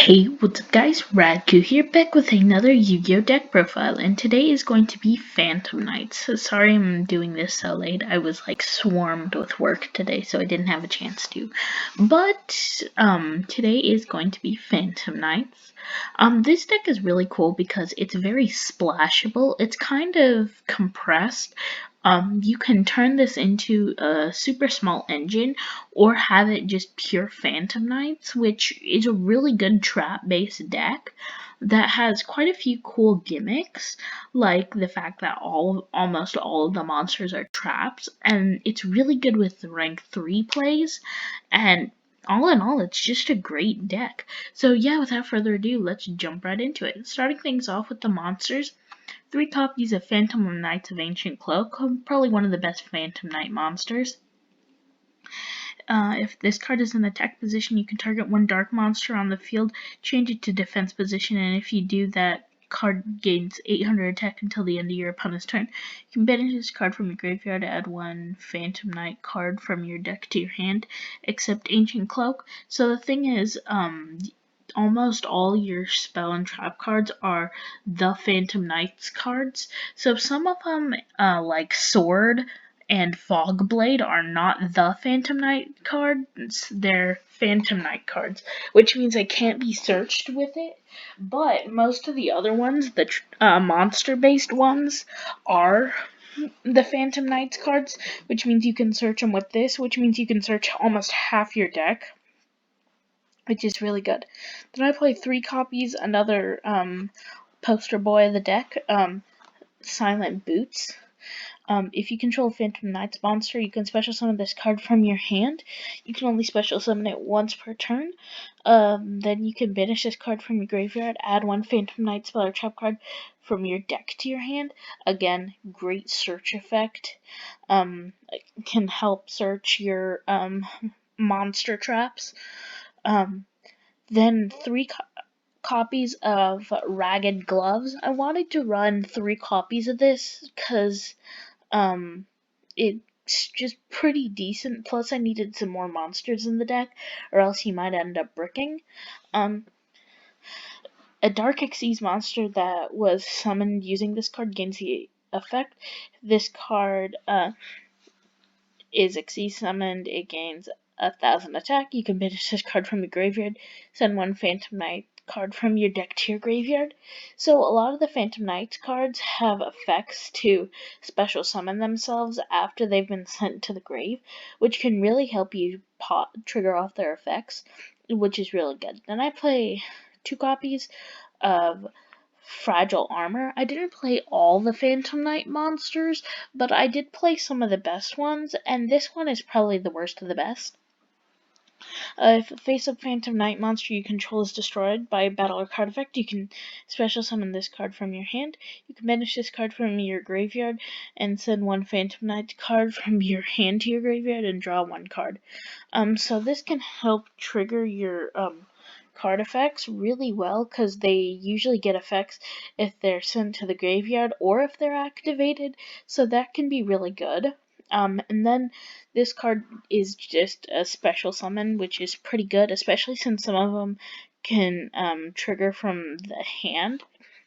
Hey, what's up guys? Radku here, back with another Yu-Gi-Oh! Deck profile, and today is going to be Phantom Knights. So sorry I'm doing this so late. I was like swarmed with work today, so I didn't have a chance to. But today is going to be Phantom Knights. This deck is really cool because it's very splashable. It's kind of compressed. You can turn this into a super small engine or have it just pure Phantom Knights, which is a really good trap-based deck that has quite a few cool gimmicks, like the fact that almost all of the monsters are traps, and it's really good with rank 3 plays, and all in all, it's just a great deck. So yeah, without further ado, let's jump right into it. Starting things off with the monsters, 3 copies of Phantom Knights of Ancient Cloak, probably one of the best Phantom Knight monsters. If this card is in attack position, you can target one dark monster on the field, change it to defense position, and if you do, that card gains 800 attack until the end of your opponent's turn. You can banish this card from your graveyard, add one Phantom Knight card from your deck to your hand, except Ancient Cloak. So the thing is, almost all your spell and trap cards are the Phantom Knights cards. So some of them, like Sword and Fogblade, are not the Phantom Knight cards. They're Phantom Knight cards, which means they can't be searched with it. But most of the other ones, the monster-based ones, are the Phantom Knights cards, which means you can search them with this, which means you can search almost half your deck, which is really good. Then I play 3 copies, another poster boy of the deck, Silent Boots. If you control a Phantom Knights monster, you can special summon this card from your hand. You can only special summon it once per turn. Then you can banish this card from your graveyard, add one Phantom Knight spell or trap card from your deck to your hand. Again, great search effect. Can help search your monster traps. Then 3 copies of Ragged Gloves. I wanted to run 3 copies of this because it's just pretty decent. Plus, I needed some more monsters in the deck, or else he might end up bricking. A Dark Xyz monster that was summoned using this card gains the effect. This card is Xyz summoned, it gains 1,000 attack. You can banish this card from your graveyard, send one Phantom Knight card from your deck to your graveyard. So a lot of the Phantom Knights cards have effects to special summon themselves after they've been sent to the grave, which can really help you trigger off their effects, which is really good. Then I play 2 copies of Fragile Armor. I didn't play all the Phantom Knight monsters, but I did play some of the best ones, and this one is probably the worst of the best. If a face-up Phantom Knight monster you control is destroyed by a battle or card effect, you can special summon this card from your hand. You can banish this card from your graveyard and send one Phantom Knight card from your hand to your graveyard and draw 1 card. So this can help trigger your card effects really well, because they usually get effects if they're sent to the graveyard or if they're activated, so that can be really good. And then this card is just a special summon, which is pretty good, especially since some of them can trigger from the hand,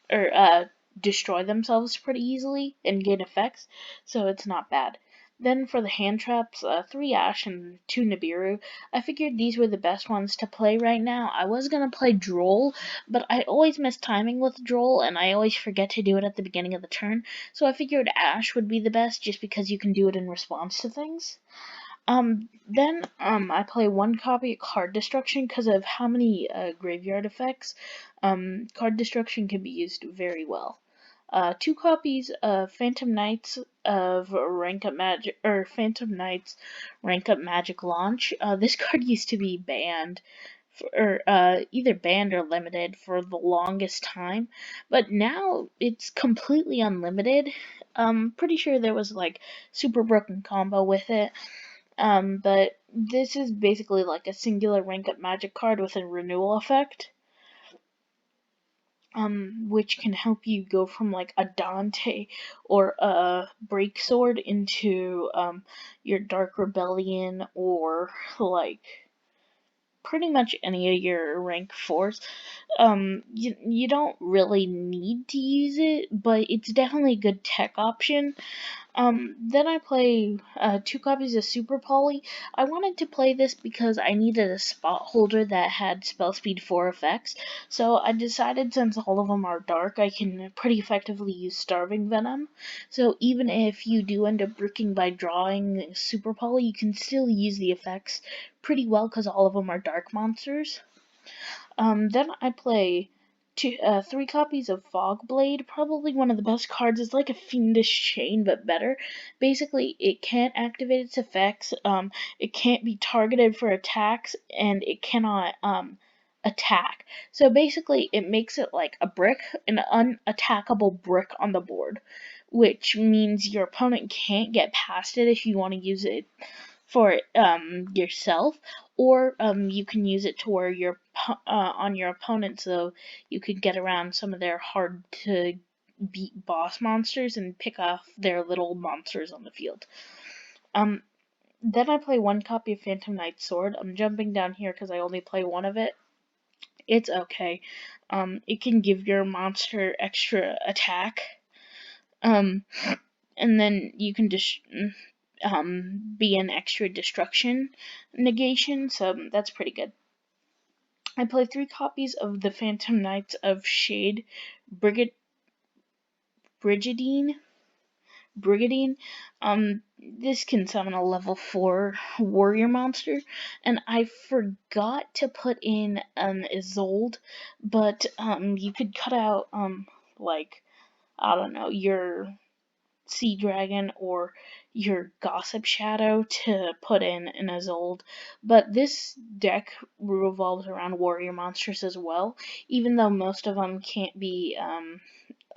or destroy themselves pretty easily and gain effects, so it's not bad. Then for the hand traps, 3 Ash and 2 Nibiru. I figured these were the best ones to play right now. I was gonna play Droll, but I always miss timing with Droll, and I always forget to do it at the beginning of the turn, so I figured Ash would be the best just because you can do it in response to things. Then I play 1 copy of Card Destruction because of how many graveyard effects. Card Destruction can be used very well. 2 copies of Phantom Knights of Rank Up Magic, or Phantom Knights Rank Up Magic Launch. This card used to be banned, or either banned or limited for the longest time, but now it's completely unlimited. Pretty sure there was like Super Broken Combo with it. But this is basically like a singular rank up magic card with a renewal effect, which can help you go from like a Dante or a Break Sword into your Dark Rebellion, or like pretty much any of your rank 4s. You don't really need to use it, but it's definitely a good tech option. Then I play 2 copies of Super Poly. I wanted to play this because I needed a spot holder that had spell speed 4 effects. So I decided, since all of them are dark, I can pretty effectively use Starving Venom. So even if you do end up bricking by drawing Super Poly, you can still use the effects pretty well because all of them are dark monsters. Then I play 3 copies of Fogblade. Probably one of the best cards. It's like a Fiendish Chain, but better. Basically, it can't activate its effects. It can't be targeted for attacks, and it cannot attack. So basically, it makes it like a brick, an unattackable brick on the board, which means your opponent can't get past it if you want to use it for yourself, or you can use it to where you're on your opponent, so you could get around some of their hard to beat boss monsters and pick off their little monsters on the field. Then I play 1 copy of Phantom Knight Sword. I'm jumping down here because I only play one of it. It's okay. It can give your monster extra attack. And then you can just be an extra destruction negation, so that's pretty good. I play 3 copies of the Phantom Knights of Shade Brigadine. This can summon a level 4 warrior monster, and I forgot to put in an Isolde, but you could cut out like, I don't know, your Sea Dragon or your Gossip Shadow to put in an Isolde, but this deck revolves around warrior monsters as well, even though most of them can't be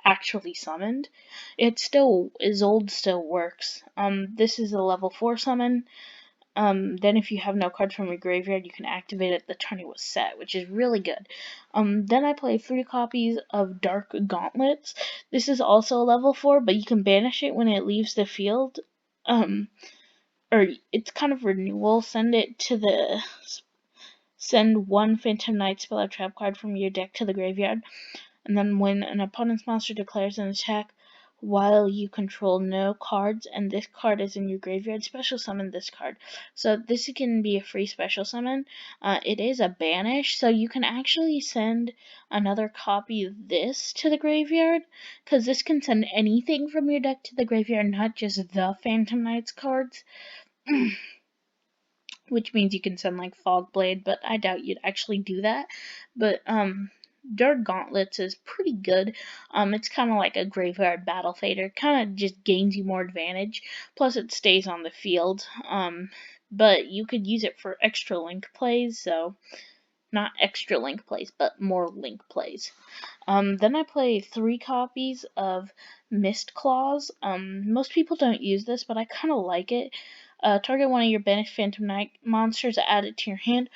actually summoned. Isolde still works. This is a level 4 summon. Then if you have no cards from your graveyard, you can activate it the turn it was set, which is really good. Then I play 3 copies of Dark Gauntlets. This is also a level 4, but you can banish it when it leaves the field. Or it's kind of renewal. Send 1 Phantom Knight spell or trap card from your deck to the graveyard, and then when an opponent's monster declares an attack while you control no cards and this card is in your graveyard, special summon this card. So this can be a free special summon. It is a banish, so you can actually send another copy of this to the graveyard, because this can send anything from your deck to the graveyard, not just the Phantom Knights cards. Which means you can send like Fogblade, but I doubt you'd actually do that. But Dark Gauntlets is pretty good. It's kind of like a graveyard battle fader. Kind of just gains you more advantage. Plus, it stays on the field. But you could use it for extra link plays. So, not extra link plays, but more link plays. Then I play 3 copies of Mistclaws. Most people don't use this, but I kind of like it. Target one of your banished Phantom Knight monsters, add it to your hand.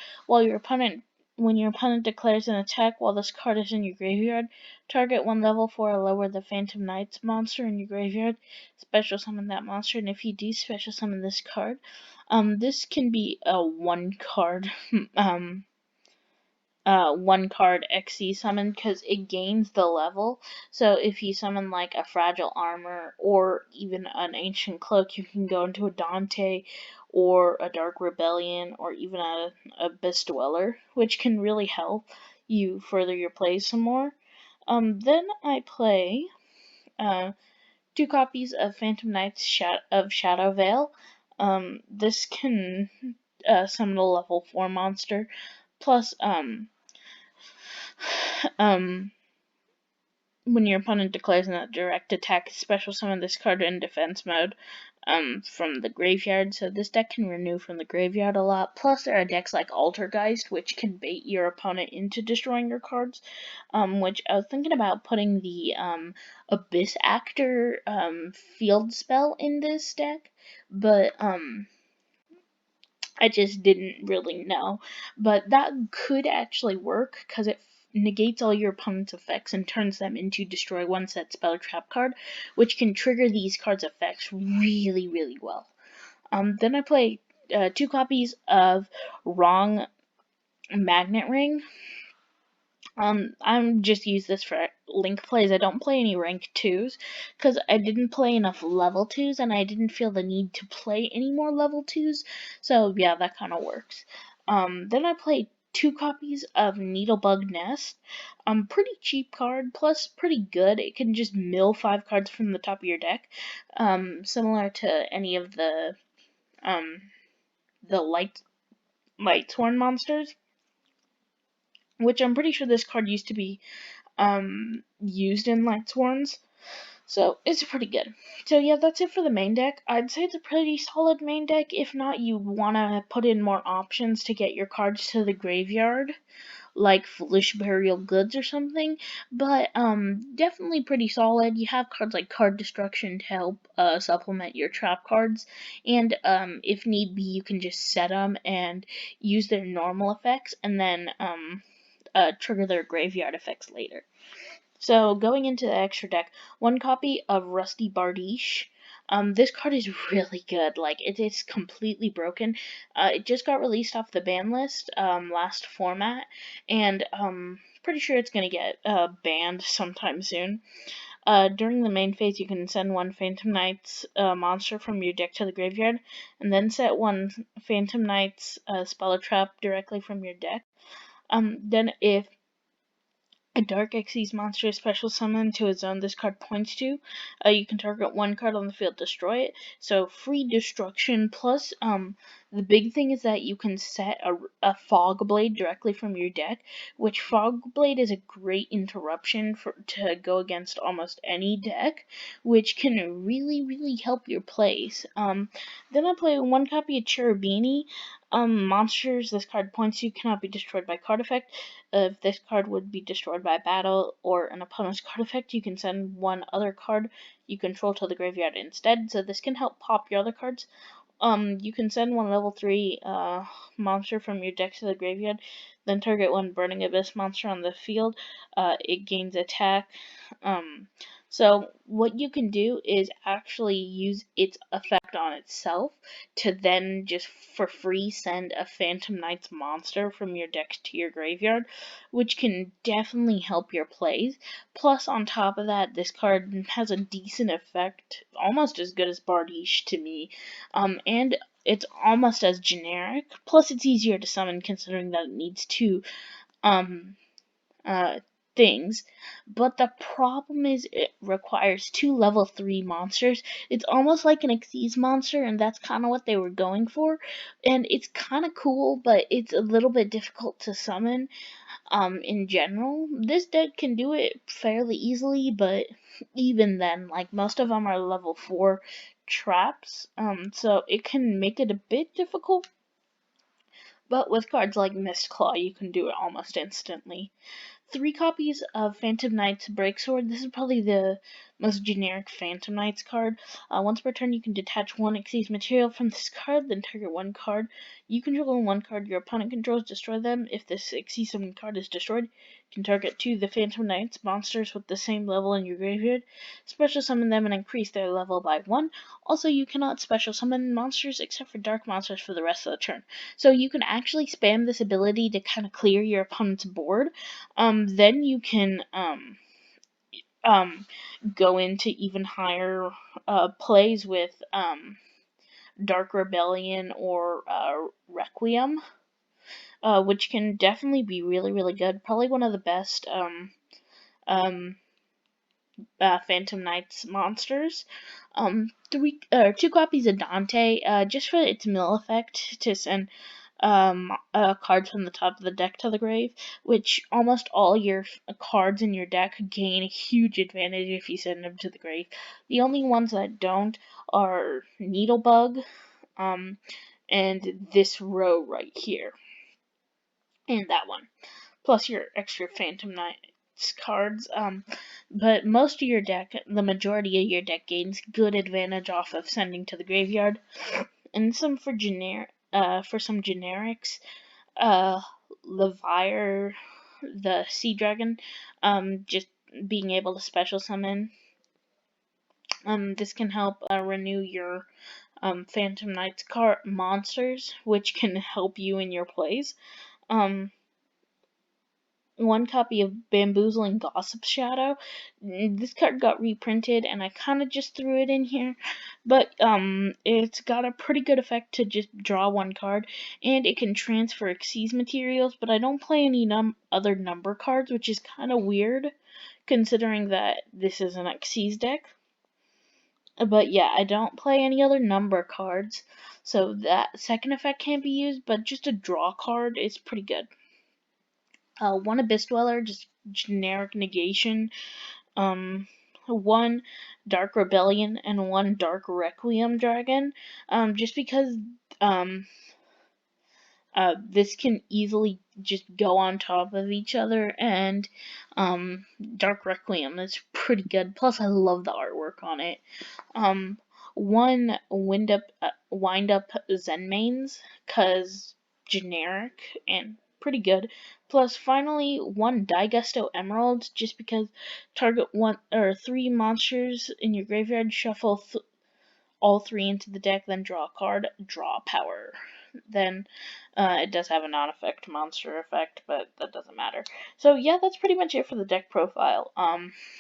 When your opponent declares an attack while this card is in your graveyard, target 1 level 4 or lower the Phantom Knights monster in your graveyard. Special summon that monster, and if you do, special summon this card. This can be a 1-card 1-card XC summon because it gains the level. So if you summon like a Fragile Armor or even an Ancient Cloak, you can go into a Dante or a Dark Rebellion or even a Abyss Dweller, which can really help you further your plays some more. Then I play 2 copies of Phantom Knights of Shadow Veil. This can summon a level 4 monster. Plus, when your opponent declares a direct attack, special summon this card in defense mode from the graveyard. So this deck can renew from the graveyard a lot. Plus, there are decks like Altergeist, which can bait your opponent into destroying your cards. Which I was thinking about putting the Abyss Actor field spell in this deck, but I just didn't really know. But that could actually work because it negates all your opponent's effects and turns them into destroy 1 set spell or trap card, which can trigger these cards' effects really, really well. Then I play 2 copies of Wrong Magnet Ring. I'm just use this for link plays. I don't play any rank 2s because I didn't play enough level 2s and I didn't feel the need to play any more level 2s. So yeah, that kind of works. Then I played 2 copies of Needlebug Nest. Pretty cheap card, plus pretty good. It can just mill 5 cards from the top of your deck. Similar to any of um the Lightsworn monsters, which I'm pretty sure this card used to be used in Lightsworns. So it's pretty good. So yeah, that's it for the main deck. I'd say it's a pretty solid main deck. If not, you wanna put in more options to get your cards to the graveyard, like Foolish Burial Goods or something. But definitely pretty solid. You have cards like Card Destruction to help supplement your trap cards, and if need be, you can just set them and use their normal effects, and then trigger their graveyard effects later. So going into the extra deck, 1 copy of Rusty Bardiche. This card is really good. Like it's completely broken. It just got released off the ban list last format, and pretty sure it's gonna get banned sometime soon. During the main phase, you can send 1 Phantom Knights monster from your deck to the graveyard, and then set 1 Phantom Knights spell or trap directly from your deck. Then if a Dark Xyz monster is special summoned to a zone this card points to, you can target 1 card on the field, destroy it. So free destruction, plus the big thing is that you can set a Fog Blade directly from your deck, which Fog Blade is a great interruption to go against almost any deck, which can really help your plays. Then I play 1 copy of Cherubini. Monsters this card points to cannot be destroyed by card effect. If this card would be destroyed by battle or an opponent's card effect, you can send 1 other card you control to the graveyard instead. So this can help pop your other cards. You can send 1 level 3 monster from your deck to the graveyard, then target 1 Burning Abyss monster on the field. It gains attack. Um, so what you can do is actually use its effect on itself to then just for free send a Phantom Knights monster from your deck to your graveyard, which can definitely help your plays. Plus, on top of that, this card has a decent effect, almost as good as Bardiche to me, and it's almost as generic. Plus, it's easier to summon considering that it needs 2 um, uh, things. But the problem is it requires 2 level 3 monsters. It's almost like an Xyz monster, and that's kind of what they were going for. And it's kind of cool, but it's a little bit difficult to summon in general. This deck can do it fairly easily, but even then, like most of them are level 4 traps, so it can make it a bit difficult. But with cards like Mistclaw, you can do it almost instantly. 3 copies of Phantom Knights Breaksword. This is probably the most generic Phantom Knights card. Once per turn, you can detach 1 Xyz material from this card, then target 1 card. You control 1 card your opponent controls, destroy them. If this Xyz card is destroyed, you can target 2 the Phantom Knights monsters with the same level in your graveyard, special summon them and increase their level by 1. Also, you cannot special summon monsters except for dark monsters for the rest of the turn. So you can actually spam this ability to kind of clear your opponent's board. Then you can um, go into even higher plays with Dark Rebellion or Requiem, which can definitely be really good. Probably one of the best um, Phantom Knights monsters. 2 copies of Dante, just for its mill effect to send cards from the top of the deck to the grave, which almost all your cards in your deck gain a huge advantage if you send them to the grave. The only ones that don't are Needlebug, and this row right here, and that one, plus your extra Phantom Knights cards. But most of your deck, the majority of your deck gains good advantage off of sending to the graveyard, and some for some generics. uh Levire, the Sea Dragon, just being able to special summon. This can help renew your Phantom Knights monsters, which can help you in your plays. One copy of Bamboozling Gossip Shadow. This card got reprinted, and I kind of just threw it in here, but it's got a pretty good effect to just draw one card, and it can transfer Xyz materials. But I don't play any other number cards, which is kind of weird, considering that this is an Xyz deck. But yeah, I don't play any other number cards, so that second effect can't be used. But just a draw card is pretty good. One Abyss Dweller, just generic negation. One Dark Rebellion and one Dark Requiem Dragon. Just because this can easily just go on top of each other, and Dark Requiem is pretty good. Plus, I love the artwork on it. One Wind Up Zenmaines, cause generic and pretty good. Plus, finally, one Daigusto Emerald, just because target one or three monsters in your graveyard, shuffle all three into the deck, then draw a card, draw power. Then it does have a non-effect monster effect, but that doesn't matter. So yeah, that's pretty much it for the deck profile.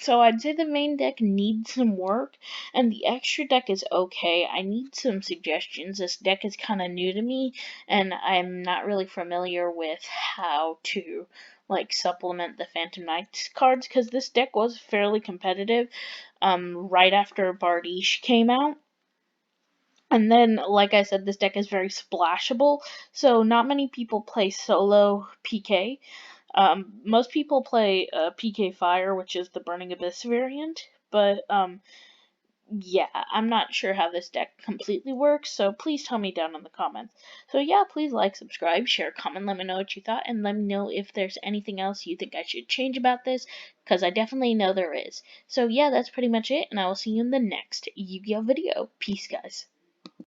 So I'd say the main deck needs some work, and the extra deck is okay. I need some suggestions. This deck is kind of new to me, and I'm not really familiar with how to supplement the Phantom Knights cards, because this deck was fairly competitive right after Bardiche came out. And then, like I said, this deck is very splashable, so not many people play solo PK. Most people play PK Fire, which is the Burning Abyss variant, but yeah, I'm not sure how this deck completely works, so please tell me down in the comments. So yeah, please like, subscribe, share, comment, let me know what you thought, and let me know if there's anything else you think I should change about this, because I definitely know there is. So yeah, that's pretty much it, and I will see you in the next Yu-Gi-Oh video. Peace, guys.